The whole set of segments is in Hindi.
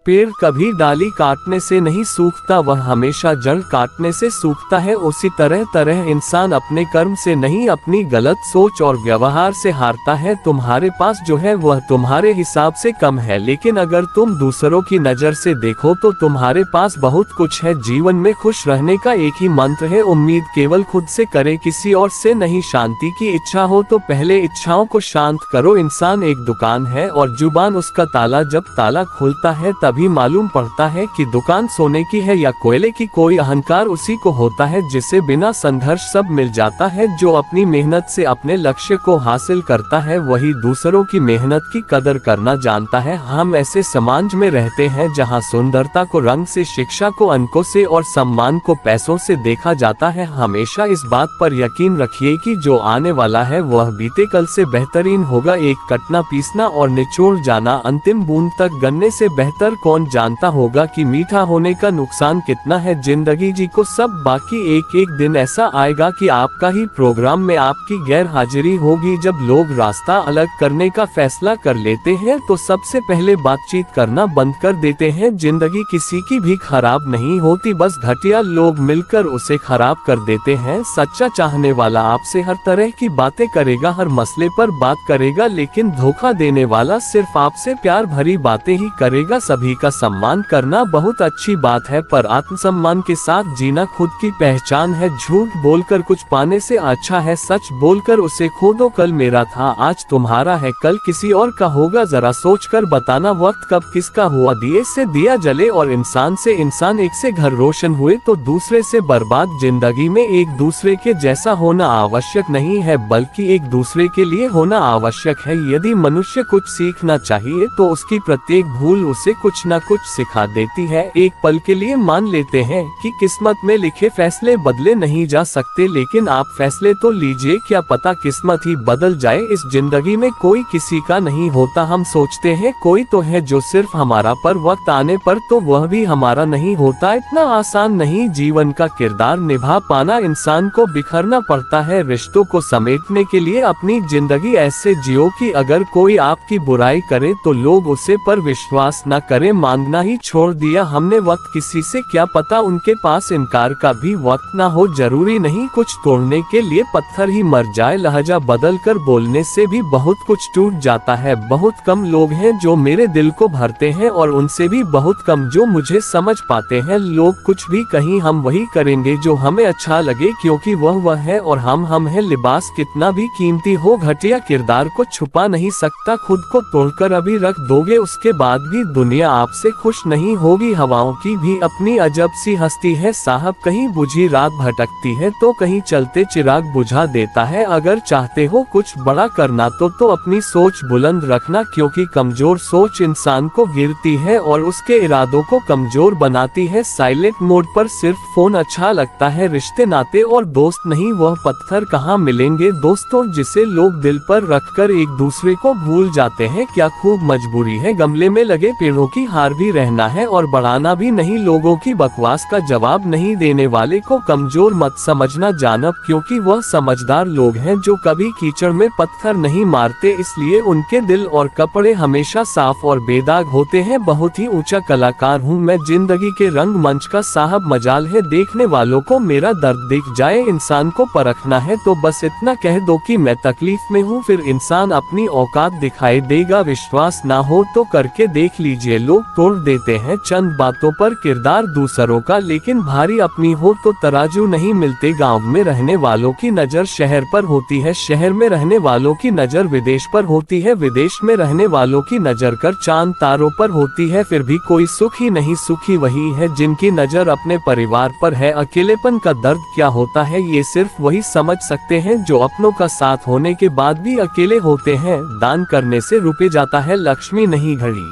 पेड़ कभी डाली काटने से नहीं सूखता, वह हमेशा जड़ काटने से सूखता है। उसी तरह इंसान अपने कर्म से नहीं, अपनी गलत सोच और व्यवहार से हारता है। तुम्हारे पास जो है वह तुम्हारे हिसाब से कम है, लेकिन अगर तुम दूसरों की नजर से देखो तो तुम्हारे पास बहुत कुछ है। जीवन में खुश रहने का एक ही मंत्र है, उम्मीद केवल खुद से करे, किसी और से नहीं। शांति की इच्छा हो तो पहले इच्छाओं को शांत करो। इंसान एक दुकान है और जुबान उसका ताला। जब ताला खुलता है तभी मालूम पड़ता है कि दुकान सोने की है या कोयले की। कोई अहंकार उसी को होता है जिसे बिना संघर्ष सब मिल जाता है। जो अपनी मेहनत से अपने लक्ष्य को हासिल करता है वही दूसरों की मेहनत की कदर करना जानता है। हम ऐसे समाज में रहते हैं जहां सुंदरता को रंग से, शिक्षा को अंकों से और सम्मान को पैसों से देखा जाता है। हमेशा इस बात पर यकीन रखिए कि जो आने वाला है वह बीते कल से बेहतरीन होगा। एक कटना, पीसना और निचोड़ जाना अंतिम बूंद तक गन्ने से बेहतर। कौन जानता होगा कि मीठा होने का नुकसान कितना है। जिंदगी जी को सब बाकी, एक दिन ऐसा आएगा कि आपका ही प्रोग्राम में आपकी गैर हाजिरी होगी। जब लोग रास्ता अलग करने का फैसला कर लेते हैं तो सबसे पहले बातचीत करना बंद कर देते हैं। जिंदगी किसी की भी खराब नहीं होती, बस घटिया लोग मिलकर उसे खराब कर देते हैं। सच्चा चाहने वाला आपसे हर तरह की बातें करेगा, हर मसले पर बात करेगा, लेकिन धोखा देने वाला सिर्फ आपसे प्यार भरी बातें ही करेगा। सभी का सम्मान करना बहुत अच्छी बात है, पर आत्मसम्मान के साथ जीना खुद की पहचान है। झूठ बोलकर कुछ पाने से अच्छा है सच बोलकर उसे खो दो। कल मेरा था, आज तुम्हारा है, कल किसी और का होगा। जरा सोचकर बताना वक्त कब किसका हुआ। दिए से दिया जले और इंसान से इंसान, एक से घर रोशन हुए तो दूसरे से बर्बाद। जिंदगी में एक दूसरे के जैसा होना आवश्यक नहीं है, बल्कि एक दूसरे के लिए होना आवश्यक है। यदि मनुष्य कुछ सीखना चाहिए तो उसकी प्रत्येक भूल उसे कुछ न कुछ सिखा देती है। एक पल के लिए मान लेते हैं कि किस्मत में लिखे फैसले बदले नहीं जा सकते, लेकिन आप फैसले तो लीजिए, क्या पता किस्मत ही बदल जाए। इस जिंदगी में कोई किसी का नहीं होता। हम सोचते हैं कोई तो है जो सिर्फ हमारा, पर वक्त आने पर तो वह भी हमारा नहीं होता। इतना आसान नहीं जीवन का किरदार निभा पाना, इंसान को बिखरना पड़ता है रिश्तों को समेटने के लिए। अपनी जिंदगी ऐसे जियो कि अगर कोई आपकी बुराई करे तो लोग उसे पर विश्वास न करे। मांगना ही छोड़ दिया हमने वक्त किसी से, क्या पता उनके पास इनकार का भी वक्त ना हो। जरूरी नहीं कुछ तोड़ने के लिए पत्थर ही मर जाए, लहजा बदल कर बोलने से भी बहुत कुछ टूट जाता है। बहुत कम लोग हैं जो मेरे दिल को भरते हैं और उनसे भी बहुत कम जो मुझे समझ पाते हैं। लोग कुछ भी कहीं हम वही करेंगे जो हमें अच्छा लगे, क्योंकि वह है और हम हैं। लिबास कितना भी कीमती हो, घटिया किरदार को छुपा नहीं सकता। खुद को तोड़कर अभी रख दोगे, उसके बाद भी दुनिया आपसे खुश नहीं होगी। हवाओं की भी अपनी अजब सी हस्ती है साहब, कहीं बुझी रात भटकती है तो कहीं चलते चिराग बुझा देता है। अगर चाहते हो कुछ बड़ा करना तो अपनी सोच बुलंद रखना, क्योंकि कमजोर सोच इंसान को गिरती है और उसके इरादों को कमजोर बनाती है। साइलेंट मोड पर सिर्फ फोन अच्छा लगता है, रिश्ते नाते और दोस्त नहीं। वह पत्थर कहाँ मिलेंगे दोस्तों जिसे लोग दिल पर रखकर एक दूसरे को भूल जाते हैं। क्या खूब मजबूरी है गमले में लगे पेड़ों की, हार भी रहना है और बढ़ाना भी नहीं। लोगों की बकवास का जवाब नहीं देने वाले को कमजोर मत समझना जानब, क्योंकि वह समझदार लोग हैं जो कभी कीचड़ में पत्थर नहीं मारते, इसलिए उनके दिल और कपड़े हमेशा साफ और बेदाग होते हैं। बहुत ही ऊंचा कलाकार हूँ मैं जिंदगी के रंग मंच का साहब, मजाल है देखने वालों को मेरा दर्द दिख जाए। इंसान को परखना है तो बस इतना कह दो कि मैं तकलीफ में हूँ, फिर इंसान अपनी औकात दिखाई देगा। विश्वास ना हो तो करके देख लीजिए। लोग तोड़ देते हैं चंद बातों पर किरदार दूसरों का, लेकिन भारी अपनी हो तो तराजू नहीं मिलते। गांव में रहने वालों की नजर शहर पर होती है, शहर में रहने वालों की नजर विदेश पर होती है, विदेश में रहने वालों की नजर कर चांद तारों पर होती है। फिर भी कोई सुख ही नहीं, सुखी वही है जिनकी नजर अपने परिवार पर है। अकेलेपन का दर्द क्या होता है ये सिर्फ वही समझ सकते हैं जो अपनों का साथ होने के बाद भी अकेले होते हैं। दान करने से रुपए जाता है लक्ष्मी नहीं, घड़ी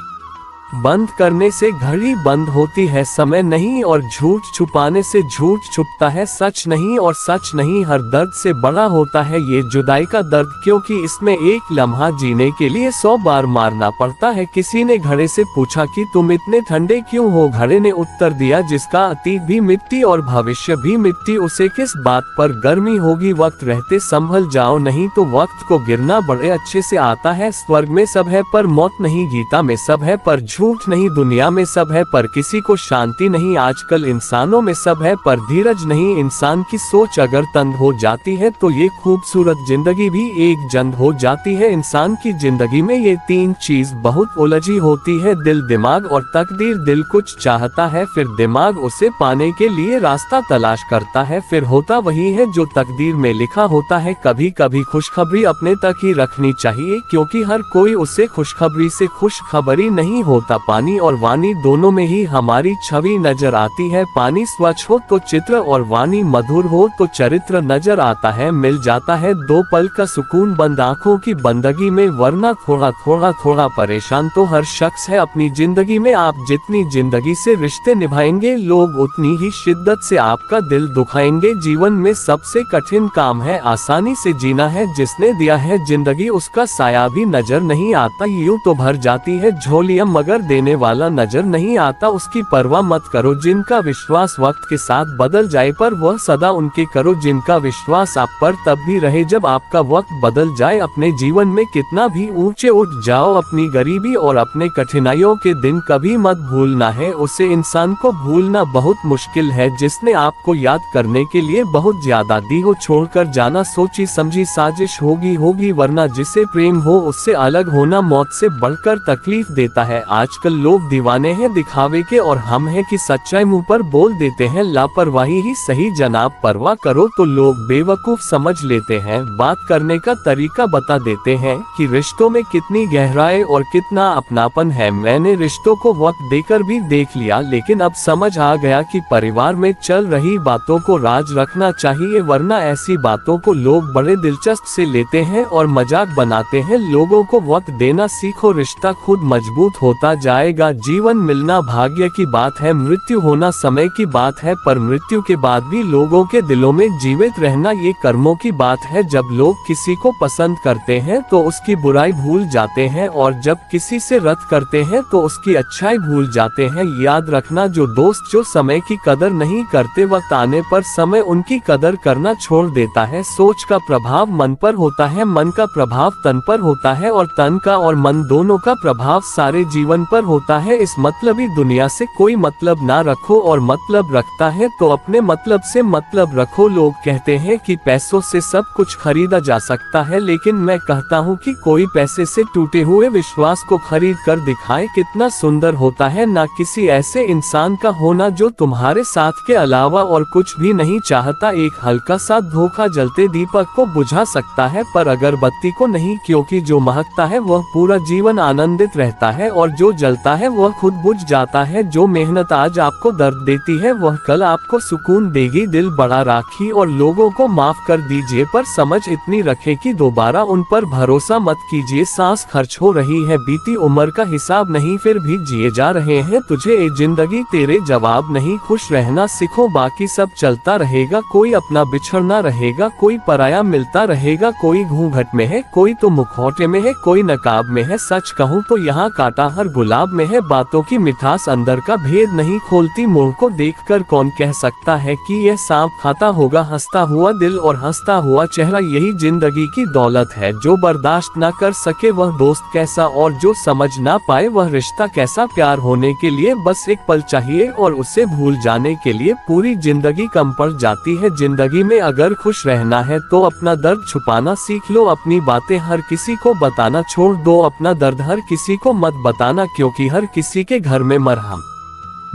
बंद करने से घड़ी बंद होती है समय नहीं, और झूठ छुपाने से झूठ छुपता है सच नहीं, और सच नहीं हर दर्द से बड़ा होता है ये जुदाई का दर्द, क्योंकि इसमें एक लम्हा जीने के लिए 100 बार मारना पड़ता है। किसी ने घड़े से पूछा कि तुम इतने ठंडे क्यों हो? घड़े ने उत्तर दिया, जिसका अतीत भी मिट्टी और भविष्य भी मिट्टी, उसे किस बात पर गर्मी होगी? वक्त रहते संभल जाओ, नहीं तो वक्त को गिरना बड़े अच्छे से आता है। स्वर्ग में सब है पर मौत नहीं, गीता में सब है पर झूठ झूठ नहीं, दुनिया में सब है पर किसी को शांति नहीं। आजकल इंसानों में सब है पर धीरज नहीं। इंसान की सोच अगर तंग हो जाती है तो ये खूबसूरत जिंदगी भी एक जंग हो जाती है। इंसान की जिंदगी में ये तीन चीज बहुत उलझी होती है, दिल, दिमाग और तकदीर। दिल कुछ चाहता है, फिर दिमाग उसे पाने के लिए रास्ता तलाश करता है, फिर होता वही है जो तकदीर में लिखा होता है। कभी कभी खुशखबरी अपने तक ही रखनी चाहिए, क्योंकि हर कोई उसे खुशखबरी से खुशखबरी नहीं होता। पानी और वाणी दोनों में ही हमारी छवि नजर आती है। पानी स्वच्छ हो तो चित्र और वाणी मधुर हो तो चरित्र नजर आता है। मिल जाता है दो पल का सुकून बंद आँखों की बंदगी में, वरना थोड़ा परेशान तो हर शख्स है अपनी जिंदगी में। आप जितनी जिंदगी से रिश्ते निभाएंगे, लोग उतनी ही शिद्दत से आपका दिल दुखाएंगे। जीवन में सबसे कठिन काम है आसानी से जीना है। जिसने दिया है जिंदगी उसका साया भी नजर नहीं आता। यूं तो भर जाती है झोलियां मगर देने वाला नजर नहीं आता। उसकी परवाह मत करो जिनका विश्वास वक्त के साथ बदल जाए, पर वह सदा उनके करो जिनका विश्वास आप पर तब भी रहे जब आपका वक्त बदल जाए। अपने जीवन में कितना भी ऊंचे उठ जाओ, अपनी गरीबी और अपने कठिनाइयों के दिन कभी मत भूलना है। उसे इंसान को भूलना बहुत मुश्किल है जिसने आपको याद करने के लिए बहुत ज्यादा दी हो। छोड़कर जाना सोची समझी साजिश होगी, वरना जिसे प्रेम हो उससे अलग होना मौत से बढ़कर तकलीफ देता है। आजकल लोग दीवाने हैं दिखावे के और हम हैं कि सच्चाई मुंह पर बोल देते हैं। लापरवाही ही सही जनाब, परवाह करो तो लोग बेवकूफ समझ लेते हैं। बात करने का तरीका बता देते हैं कि रिश्तों में कितनी गहराई और कितना अपनापन है। मैंने रिश्तों को वक्त देकर भी देख लिया, लेकिन अब समझ आ गया कि परिवार में चल रही बातों को राज रखना चाहिए, वरना ऐसी बातों को लोग बड़े दिलचस्प से लेते हैं और मजाक बनाते हैं। लोगों को वक्त देना सीखो, रिश्ता खुद मजबूत होता जाएगा। जीवन मिलना भाग्य की बात है, मृत्यु होना समय की बात है, पर मृत्यु के बाद भी लोगों के दिलों में जीवित रहना ये कर्मों की बात है। जब लोग किसी को पसंद करते हैं तो उसकी बुराई भूल जाते हैं, और जब किसी से रद्द करते हैं तो उसकी अच्छाई भूल जाते हैं। याद रखना, जो दोस्त जो समय की कदर नहीं करते, वक्त आने पर समय उनकी कदर करना छोड़ देता है। सोच का प्रभाव मन पर होता है, मन का प्रभाव तन पर होता है, और तन का और मन दोनों का प्रभाव सारे जीवन पर होता है। इस मतलबी दुनिया से कोई मतलब ना रखो, और मतलब रखता है तो अपने मतलब से मतलब रखो। लोग कहते हैं कि पैसों से सब कुछ खरीदा जा सकता है, लेकिन मैं कहता हूँ कि कोई पैसे से टूटे हुए विश्वास को खरीद कर दिखाए कितना सुंदर होता है। ना किसी ऐसे इंसान का होना जो तुम्हारे साथ के अलावा और कुछ भी नहीं चाहता। एक हल्का सा धोखा जलते दीपक को बुझा सकता है पर अगरबत्ती को नहीं, क्योंकि जो महकता है वह पूरा जीवन आनंदित रहता है, और जो जलता है वह खुद बुझ जाता है। जो मेहनत आज आपको दर्द देती है वह कल आपको सुकून देगी। दिल बड़ा राखी और लोगों को माफ कर दीजिए, पर समझ इतनी रखे कि दोबारा उन पर भरोसा मत कीजिए। सांस खर्च हो रही है, बीती उम्र का हिसाब नहीं, फिर भी जिए जा रहे हैं तुझे ए जिंदगी तेरे जवाब नहीं। खुश रहना सीखो, बाकी सब चलता रहेगा। कोई अपना बिछड़ना रहेगा, कोई पराया मिलता रहेगा। कोई घूंघट में है, कोई तो मुखौटे में है, कोई नकाब में है। सच कहूँ तो यहाँ कांटा हर गुलाब में है। बातों की मिठास अंदर का भेद नहीं खोलती। मुंह को देखकर कौन कह सकता है कि यह सांप खाता होगा। हंसता हुआ दिल और हंसता हुआ चेहरा, यही जिंदगी की दौलत है। जो बर्दाश्त ना कर सके वह दोस्त कैसा, और जो समझ ना पाए वह रिश्ता कैसा। प्यार होने के लिए बस एक पल चाहिए, और उसे भूल जाने के लिए पूरी जिंदगी कम पड़ जाती है। जिंदगी में अगर खुश रहना है तो अपना दर्द छुपाना सीख लो। अपनी बातें हर किसी को बताना छोड़ दो। अपना दर्द हर किसी को मत बताना, क्योंकि हर किसी के घर में मरहम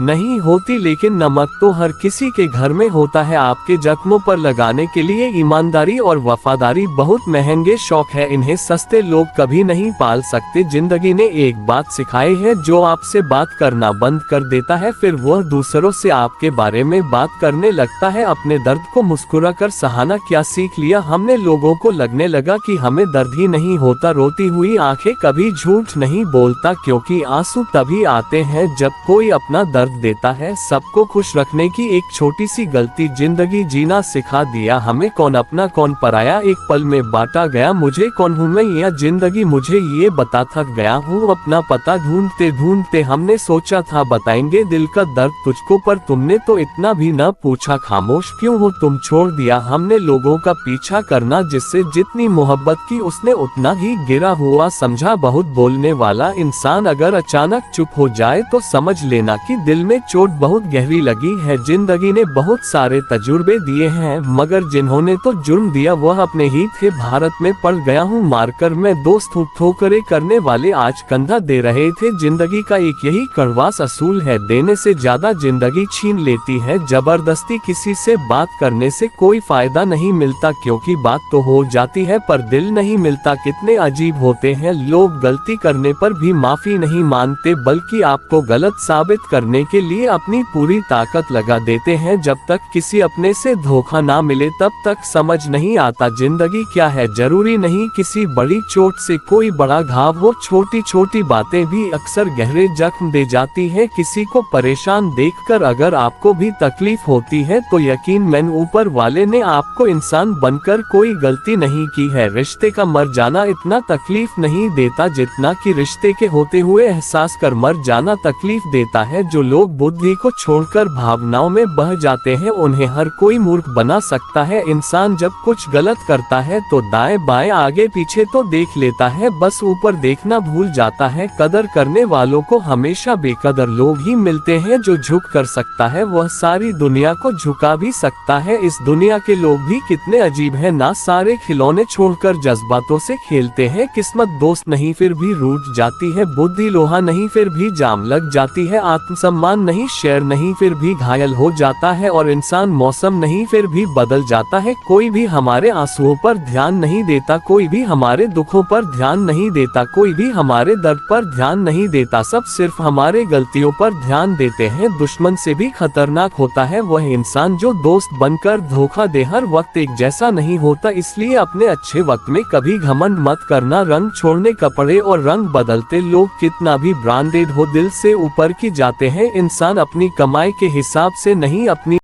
नहीं होती, लेकिन नमक तो हर किसी के घर में होता है। आपके जख्मों पर लगाने के लिए ईमानदारी और वफादारी बहुत महंगे शौक है, इन्हें सस्ते लोग कभी नहीं पाल सकते। जिंदगी ने एक बात सिखाई है, जो आपसे बात करना बंद कर देता है फिर वह दूसरों से आपके बारे में बात करने लगता है। अपने दर्द को मुस्कुरा कर सहाना क्या सीख लिया हमने। लोगों को लगने लगा कि हमें दर्द ही नहीं होता। रोती हुई आंखें कभी झूठ नहीं बोलता, क्योंकि आंसू तभी आते हैं जब कोई अपना दर्द दर्द देता है। सबको खुश रखने की एक छोटी सी गलती जिंदगी जीना सिखा दिया हमें। कौन अपना कौन पराया एक पल में बांटा गया। मुझे कौन हूँ मैं या जिंदगी मुझे ये बता थक गया हूँ। अपना पता ढूंढते ढूंढते हमने सोचा था बताएंगे दिल का दर्द तुझको, पर तुमने तो इतना भी न पूछा। खामोश क्यों हो तुम, छोड़ दिया हमने लोगों का पीछा करना। जिससे जितनी मोहब्बत की उसने उतना ही गिरा हुआ समझा। बहुत बोलने वाला इंसान अगर अचानक चुप हो जाए तो समझ लेना कि दिल में चोट बहुत गहरी लगी है। जिंदगी ने बहुत सारे तजुर्बे दिए हैं मगर जिन्होंने तो जुर्म दिया वह अपने ही थे। भारत में पड़ गया हूँ मारकर मैं दोस्त हूँ, ठोकरे करने वाले आज कंधा दे रहे थे। जिंदगी का एक यही कड़वा असूल है, देने से ज्यादा जिंदगी छीन लेती है। जबरदस्ती किसी से बात करने से कोई फायदा नहीं मिलता, क्योंकि बात तो हो जाती है पर दिल नहीं मिलता। कितने अजीब होते हैं लोग, गलती करने पर भी माफी नहीं मांगते बल्कि आपको गलत साबित करने के लिए अपनी पूरी ताकत लगा देते हैं। जब तक किसी अपने से धोखा ना मिले तब तक समझ नहीं आता जिंदगी क्या है। जरूरी नहीं किसी बड़ी चोट से कोई बड़ा घाव हो, छोटी छोटी बातें भी अक्सर गहरे जख्म दे जाती है। किसी को परेशान देखकर अगर आपको भी तकलीफ होती है तो यकीन मैन ऊपर वाले ने आपको इंसान बनकर कोई गलती नहीं की है। रिश्ते का मर जाना इतना तकलीफ नहीं देता जितना कि रिश्ते के होते हुए एहसास कर मर जाना तकलीफ देता है। जो लोग बुद्धि को छोड़कर भावनाओं में बह जाते हैं उन्हें हर कोई मूर्ख बना सकता है। इंसान जब कुछ गलत करता है तो दाएं बाएं आगे पीछे तो देख लेता है, बस ऊपर देखना भूल जाता है। कदर करने वालों को हमेशा बेकदर लोग ही मिलते हैं। जो झुक कर सकता है वह सारी दुनिया को झुका भी सकता है। इस दुनिया के लोग भी कितने अजीब हैं, ना सारे खिलौने छोड़कर जज्बातों से खेलते हैं। किस्मत दोस्त नहीं फिर भी रूठ जाती है, बुद्धि लोहा नहीं फिर भी जाम लग जाती है, आत्मसम्मान नहीं शेर नहीं फिर भी घायल हो जाता है, और इंसान मौसम नहीं फिर भी बदल जाता है। कोई भी हमारे आंसुओं पर ध्यान नहीं देता, कोई भी हमारे दुखों पर ध्यान नहीं देता, कोई भी हमारे दर्द पर ध्यान नहीं देता। सब सिर्फ हमारे गलतियों पर ध्यान देते हैं। दुश्मन से भी खतरनाक होता है वह इंसान जो दोस्त बनकर धोखा दे। हर वक्त एक जैसा नहीं होता, इसलिए अपने अच्छे वक्त में कभी घमंड मत करना। रंग छोड़ने कपड़े और रंग बदलते लोग कितना भी ब्रांडेड हो दिल से ऊपर की जाते हैं। इंसान अपनी कमाई के हिसाब से नहीं अपनी